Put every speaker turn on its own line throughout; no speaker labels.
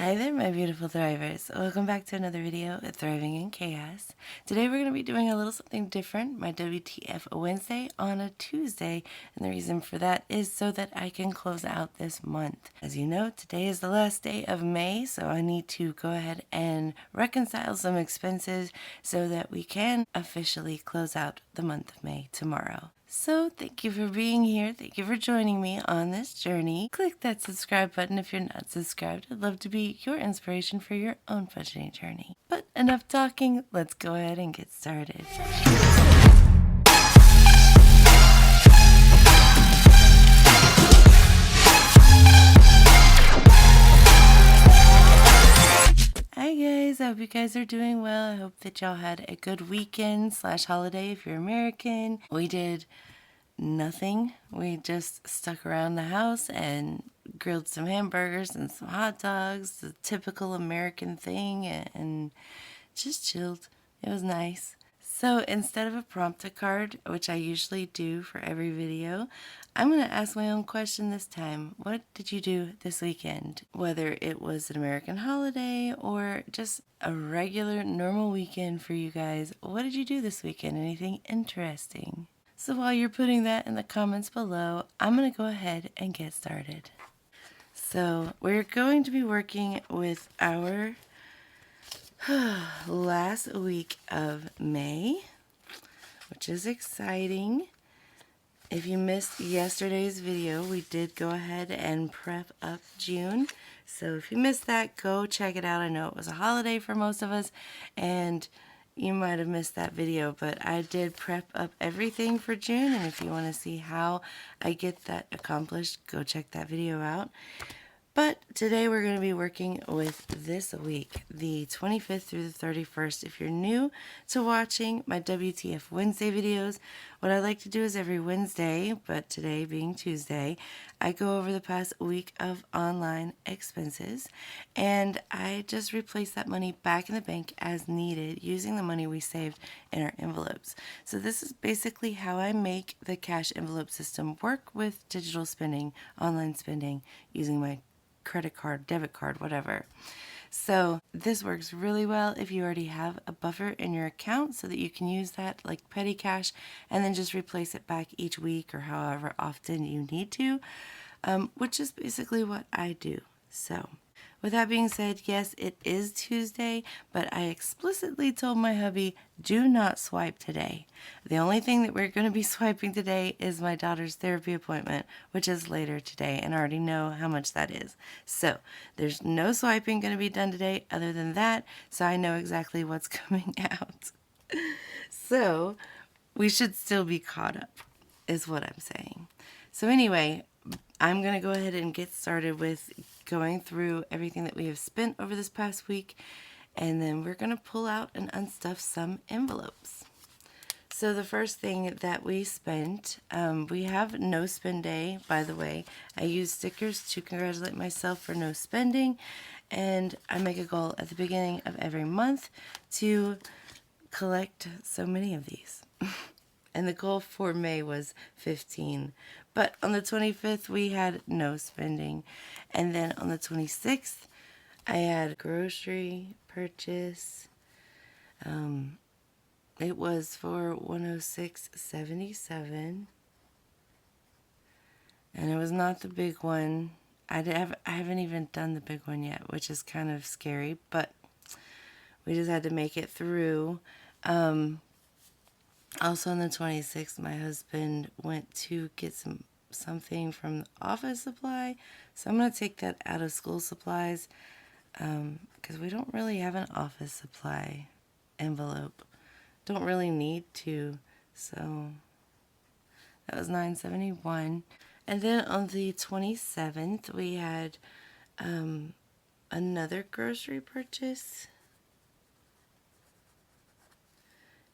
Hi there, my beautiful thrivers. Welcome back to another video at Thriving in Chaos. Today we're going to be doing a little something different, my WTF Wednesday on a Tuesday, and the reason for that is so that I can close out this month. As you know, today is the last day of May, so I need to go ahead and reconcile some expenses so that we can officially close out the month of May tomorrow. So thank you for being here. Thank you for joining me on this journey. Click that subscribe button if you're not subscribed. I'd love to be your inspiration for your own budgeting journey. But enough talking. Let's go ahead and get started. Hi guys, I hope you guys are doing well. I hope that y'all had a good weekend / holiday if you're American. We did nothing. We just stuck around the house and grilled some hamburgers and some hot dogs, the typical American thing, and just chilled. It was nice. So instead of a prompter card, which I usually do for every video, I'm going to ask my own question this time. What did you do this weekend? Whether it was an American holiday or just a regular normal weekend for you guys, what did you do this weekend? Anything interesting? So while you're putting that in the comments below, I'm going to go ahead and get started. So we're going to be working with our last week of May, which is exciting. If you missed yesterday's video, we did go ahead and prep up June. So if you missed that, go check it out. I know it was a holiday for most of us, and you might have missed that video, but I did prep up everything for June, and if you want to see how I get that accomplished, go check that video out. But today we're going to be working with this week, the 25th through the 31st. If you're new to watching my WTF Wednesday videos, what I like to do is every Wednesday, but today being Tuesday, I go over the past week of online expenses, and I just replace that money back in the bank as needed using the money we saved in our envelopes. So this is basically how I make the cash envelope system work with digital spending, online spending, using my credit card, debit card, whatever. So this works really well if you already have a buffer in your account so that you can use that like petty cash and then just replace it back each week or however often you need to, which is basically what I do. So with that being said, yes, it is Tuesday, but I explicitly told my hubby, do not swipe today. The only thing that we're going to be swiping today is my daughter's therapy appointment, which is later today, and I already know how much that is. So there's no swiping going to be done today other than that, so I know exactly what's coming out. So we should still be caught up, is what I'm saying. So anyway, I'm going to go ahead and get started with going through everything that we have spent over this past week, and then we're going to pull out and unstuff some envelopes. So the first thing that we spent, we have no spend day, by the way. I use stickers to congratulate myself for no spending, and I make a goal at the beginning of every month to collect so many of these. And the goal for May was 15. But on the 25th, we had no spending. And then on the 26th, I had grocery purchase. It was for $106.77. And it was not the big one. I haven't even done the big one yet, which is kind of scary. But we just had to make it through. Also on the 26th, my husband went to get something from the office supply. So I'm going to take that out of school supplies because we don't really have an office supply envelope. Don't really need to. So that was $9.71. And then on the 27th, we had another grocery purchase.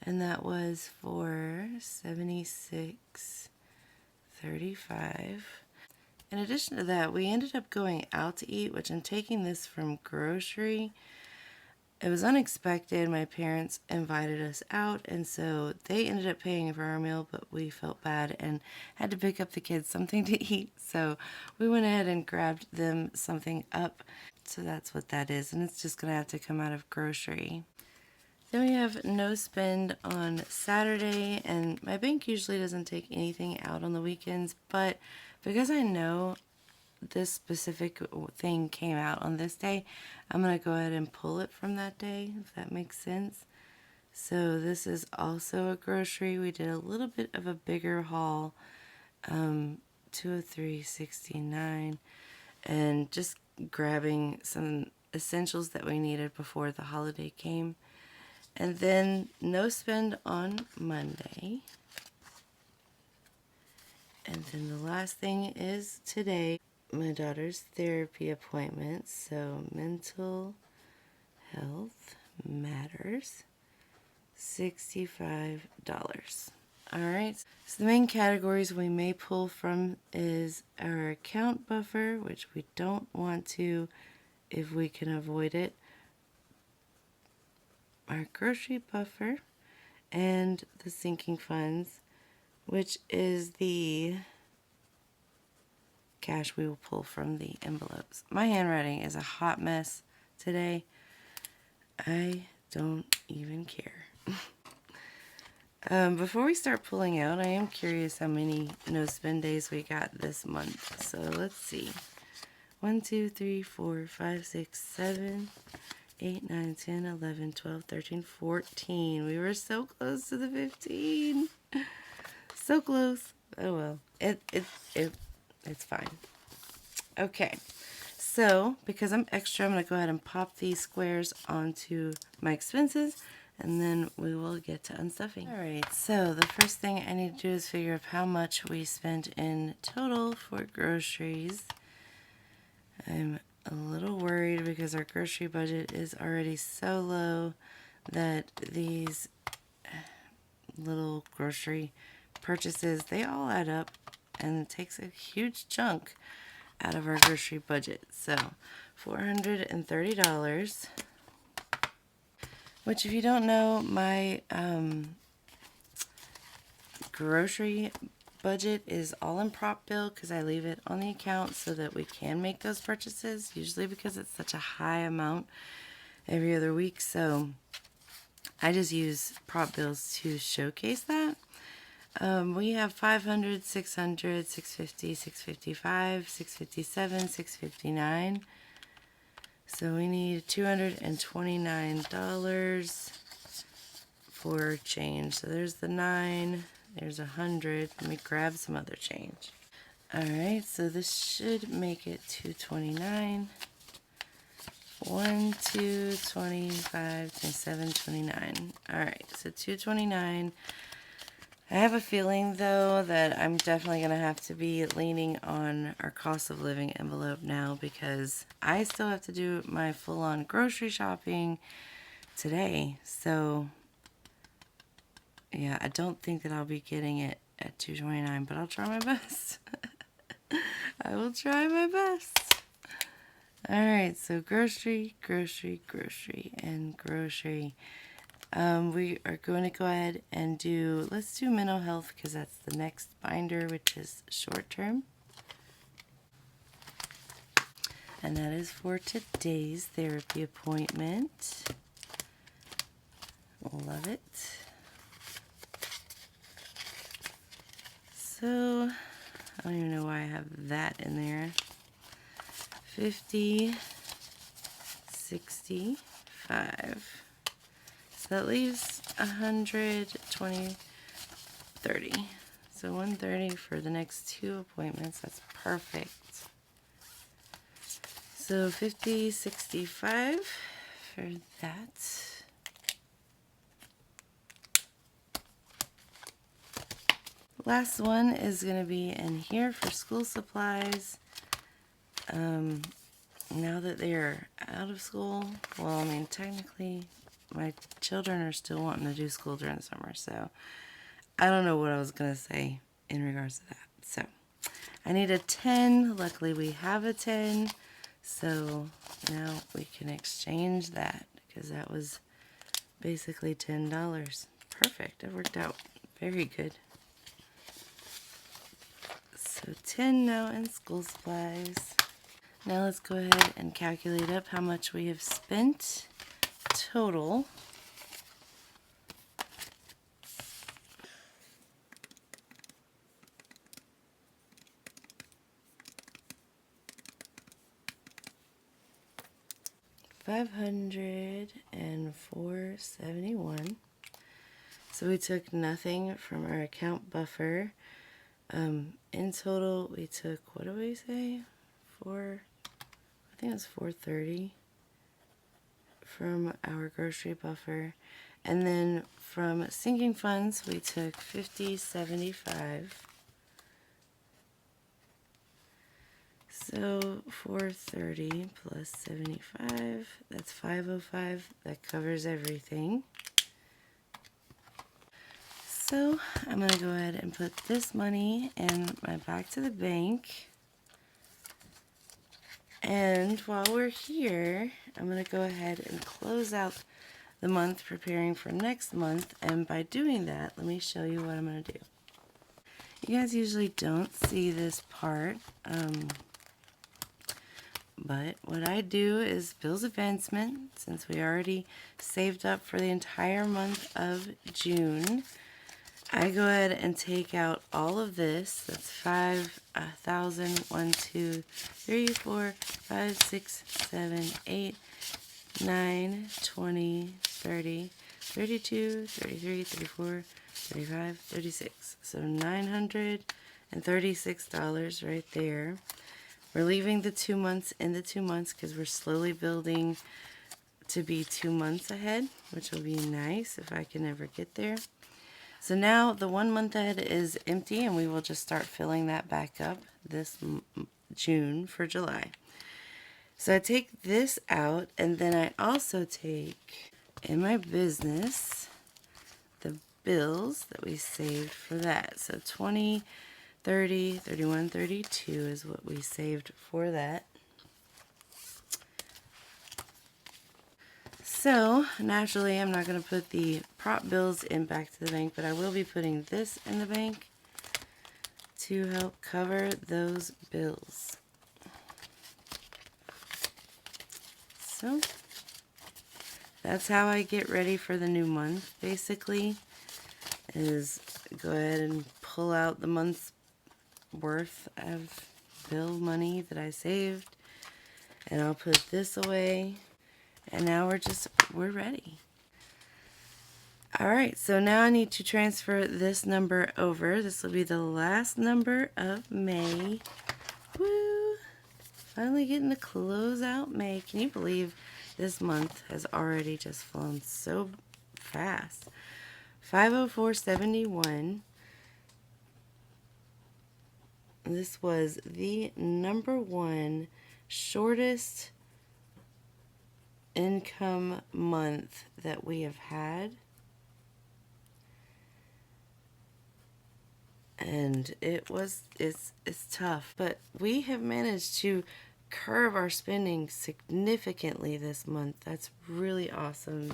And that was for $76.35. In addition to that, we ended up going out to eat, which I'm taking this from grocery. It was unexpected. My parents invited us out, and so they ended up paying for our meal, but we felt bad and had to pick up the kids something to eat. So we went ahead and grabbed them something up So that's what that is, and it's just going to have to come out of grocery. Then we have no spend on Saturday, and my bank usually doesn't take anything out on the weekends, but because I know this specific thing came out on this day, I'm going to go ahead and pull it from that day, if that makes sense. So this is also a grocery. We did a little bit of a bigger haul, $203.69, and just grabbing some essentials that we needed before the holiday came. And then no spend on Monday. And then the last thing is today, my daughter's therapy appointment. So mental health matters, $65. Alright, so the main categories we may pull from is our account buffer, which we don't want to if we can avoid it, our grocery buffer, and the sinking funds, which is the cash we will pull from the envelopes. My handwriting is a hot mess today. I don't even care. Before we start pulling out, I am curious how many no spend days we got this month. So let's see. 1, 2, 3, 4, 5, 6, 7, 8, 9, 10, 11, 12, 13, 14. We were so close to the 15. So close. Oh well. It's fine. Okay. So, because I'm extra, I'm going to go ahead and pop these squares onto my expenses, and then we will get to unstuffing. Alright, so the first thing I need to do is figure out how much we spent in total for groceries. I'm a little worried because our grocery budget is already so low that these little grocery purchases, they all add up and it takes a huge chunk out of our grocery budget. So $430, which if you don't know, my grocery budget is all in prop bill because I leave it on the account so that we can make those purchases, usually because it's such a high amount every other week. So I just use prop bills to showcase that. We have 500, 600, 650, 655, 657, 659. So we need $229 for change. So there's the 9, there's 100. Let me grab some other change. Alright, so this should make it 229. 1, 2, 25, 27, 29. Alright, so 229. I have a feeling, though, that I'm definitely going to have to be leaning on our cost of living envelope now because I still have to do my full-on grocery shopping today. So, yeah, I don't think that I'll be getting it at $229, but I'll try my best. I will try my best. Alright, so grocery, grocery, grocery, and grocery. We are going to go ahead and let's do mental health because that's the next binder, which is short term. And that is for today's therapy appointment. Love it. So, I don't even know why I have that in there. 50, 65. So that leaves 120, 30. So 130 for the next 2 appointments. That's perfect. So 50, 65 for that. Last one is going to be in here for school supplies. Now that they are out of school, well, I mean, technically, my children are still wanting to do school during the summer, so I don't know what I was going to say in regards to that. So, I need a 10. Luckily, we have a 10, so now we can exchange that, because that was basically $10. Perfect. It worked out very good. So 10 now in school supplies. Now let's go ahead and calculate up how much we have spent total. $504.71. So we took nothing from our account buffer. In total, we took, what do we say? I think it was $430 from our grocery buffer. And then from sinking funds, we took $50.75. So $430 plus 75, that's $505. That covers everything. So I'm going to go ahead and put this money in my back to the bank. And while we're here, I'm going to go ahead and close out the month preparing for next month. And by doing that, let me show you what I'm going to do. You guys usually don't see this part, but what I do is bills advancement. Since we already saved up for the entire month of June, I go ahead and take out all of this. That's 5,000, 1, 2, 3, 4, 5, 6, 7, 8, 9, 20, 30, 32, 33, 34, 35, 36. So $936 right there. We're leaving the 2 months in the 2 months because we're slowly building to be 2 months ahead, which will be nice if I can ever get there. So now the 1 month ahead is empty, and we will just start filling that back up this June for July. So I take this out, and then I also take in my business the bills that we saved for that. So 20, 30, 31, 32 is what we saved for that. So, naturally, I'm not going to put the prop bills in back to the bank, but I will be putting this in the bank to help cover those bills. So, that's how I get ready for the new month, basically, is go ahead and pull out the month's worth of bill money that I saved, and I'll put this away. And now we're ready. Alright, so now I need to transfer this number over. This will be the last number of May. Woo! Finally getting to close out May. Can you believe this month has already just flown so fast? 504.71. This was the #1 shortest income month that we have had, and it's tough, but we have managed to curb our spending significantly this month. That's really awesome.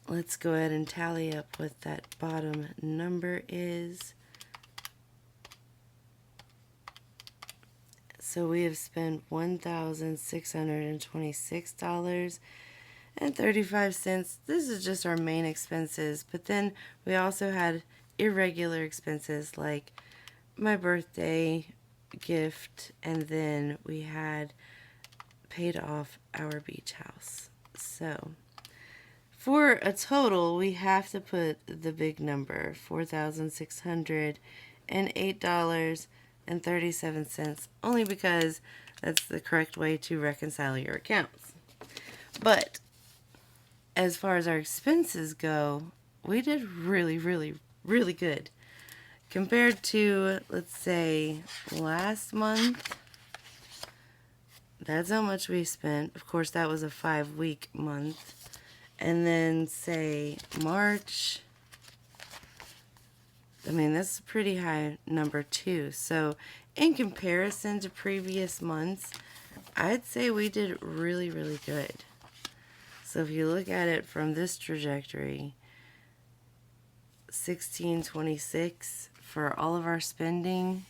Let's go ahead and tally up what that bottom number is. So we have spent $1,626.35. This is just our main expenses, but then we also had irregular expenses like my birthday gift, and then we had paid off our beach house. So for a total, we have to put the big number, $4,608.37, only because that's the correct way to reconcile your accounts. But as far as our expenses go, we did really, really, really good. Compared to, let's say, last month, that's how much we spent. Of course, that was a 5-week month. And then, say, March, I mean, that's a pretty high number too. So, in comparison to previous months, I'd say we did really, really good. So, if you look at it from this trajectory, 1626 for all of our spending,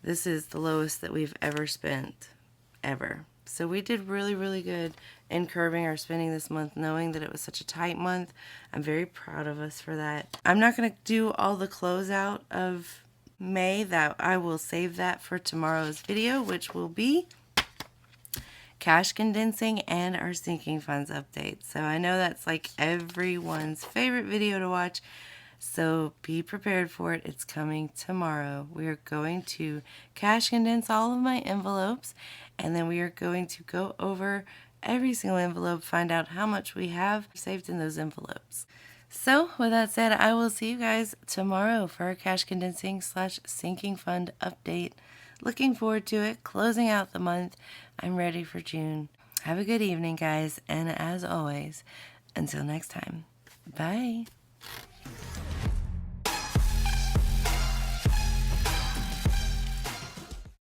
This is the lowest that we've ever spent, ever. So we did really, really good in curbing our spending this month, knowing that it was such a tight month. I'm very proud of us for that. I'm not going to do all the closeout of May. That I will save that for tomorrow's video, which will be cash condensing and our sinking funds update. So I know that's like everyone's favorite video to watch. So be prepared for it. It's coming tomorrow. We are going to cash condense all of my envelopes, and then we are going to go over every single envelope, find out how much we have saved in those envelopes. So with that said, I will see you guys tomorrow for our cash condensing / sinking fund update. Looking forward to it. Closing out the month. I'm ready for June. Have a good evening, guys. And as always, until next time, bye.